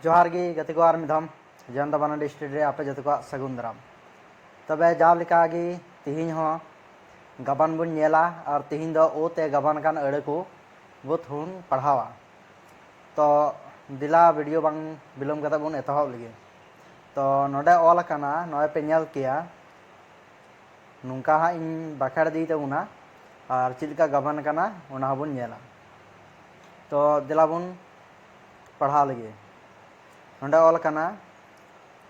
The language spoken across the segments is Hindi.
जोहार गे गति को आर मिधम जन दबाना डिस्ट्रिक्ट रे आपे जत को सगुन दाराम तबे जा लेका गे तिहिन हो गाबान बुन नेला और तिहिन दो ओते गाबान कान अड़े को बुथुन पढ़ावा तो दिला वीडियो बांग बिलोम कता बुन एतहब लगे तो नोडे ऑल काना नोय पे नेल किया नुंका हा इन बाखड़ दी तबुना और चिलका गाबान काना उना बुन नेला तो दिला बुन पढ़ा लगे नोडे ऑल काना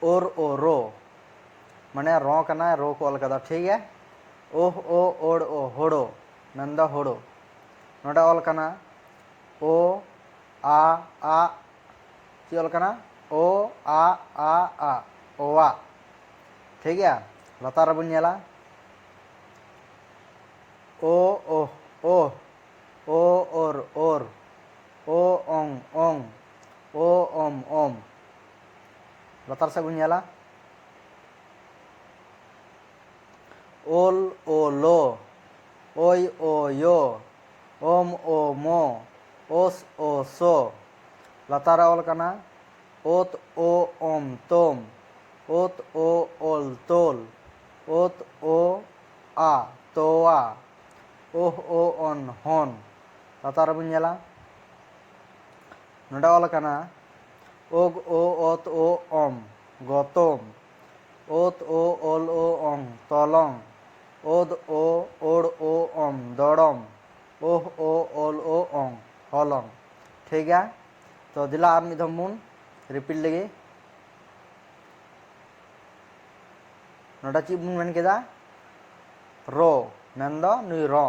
ओर ओ रो माने रो काना रो को ऑल कदा ठीक है ओह ओ ओड़ ओ होड़ो नंदा होड़ो नोडे ऑल काना ओ आ ची ऑल काना ओ आ ओवा ठीक है लतार बुन नेला ओ ओह ओ ओर ओ ओंग ओ ओम लतार से बुन नेला ओल ओ लो ओय ओ यो ओम ओ मो ओस ओ सो लतार ऑल काना ओत ओ ओम तोम ओत ओ ओल तोल ओत ओ आ तोआ ओह ओ ओन होन लतार बुन नेला नोडे ऑल काना ओग ओ ओत ओ ओम गोतोम ओत ओ ओल ओ ओंग तोलोंग ओद ओ ओड़ ओ ओम दौड़म ओह ओ ओल ओ ओंग होलोंग ठीक है तो दिला आर मिधम बुन रिपीट लगे नोडा ची बुन मेन केदा रो मेन दो नुई रो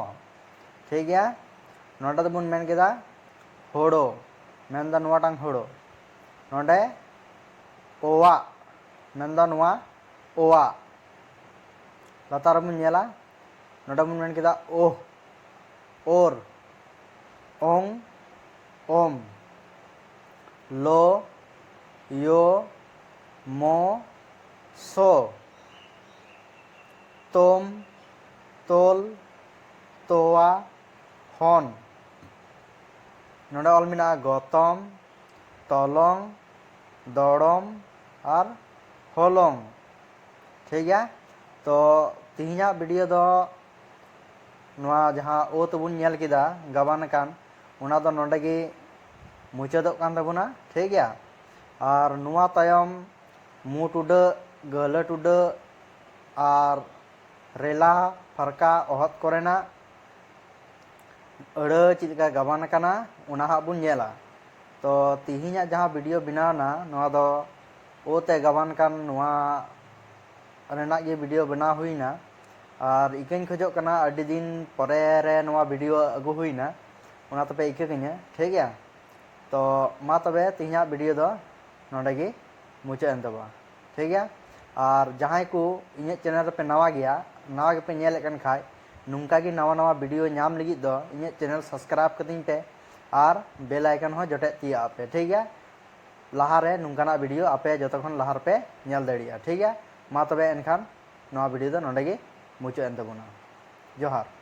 ठीक है नोडा दो बुन मेन केदा होड़ो मेन दो नुआ टांग होड़ो नोडे ओवा मेन दो नुआ ओवा लतार बुन नेला नोडा बुन मेन केदा ओह ओर ओंग ओम लो यो मो सो तोम तोल तोवा होन नोडे ऑल मिना गौतम तोलोंग दौड़म और होलोंग ठीक है तो तिहिना वीडियो दो नुआ जहाँ ओ तबुन नेल किदा गाबान कान उना दो नोडे गे मुचादोग कान तबुना ठीक है और नुआ तायम मु टुडा गला टुडा और रेला फरका ओहत कोरेना अड़ा चिलका गाबान काना उना हा बुन नेला तो तिहिना जहाँ वीडियो बनावना नुआ दो ओते गाबान कान नुआ रेना गे वीडियो बना हुईना और इकन खोजो कना अड्डी दिन परे रे नुआ वीडियो अगु हुईना उना तपे इका कन्या ठीक है तो मा तबे तिहिना वीडियो दो नोडे गे मुचाद एन तबा ठीक है और जहाँ को इन चैनल पे नवा गया नवा के पे नेल कन खाय नुंका गे नवा वीडियो नाम लगी दो इन चैनल सब्सक्राइब कतिन पे और बेल आइकन हो जटे तिया पे ठीक है लहा रे नुंकाना वीडियो आपे जतखन लहार पे नेल दाड़िया ठीक है मा तबे एनखान नवा वीडियो दो नोडे गे मुचाद एन तबना जोहार।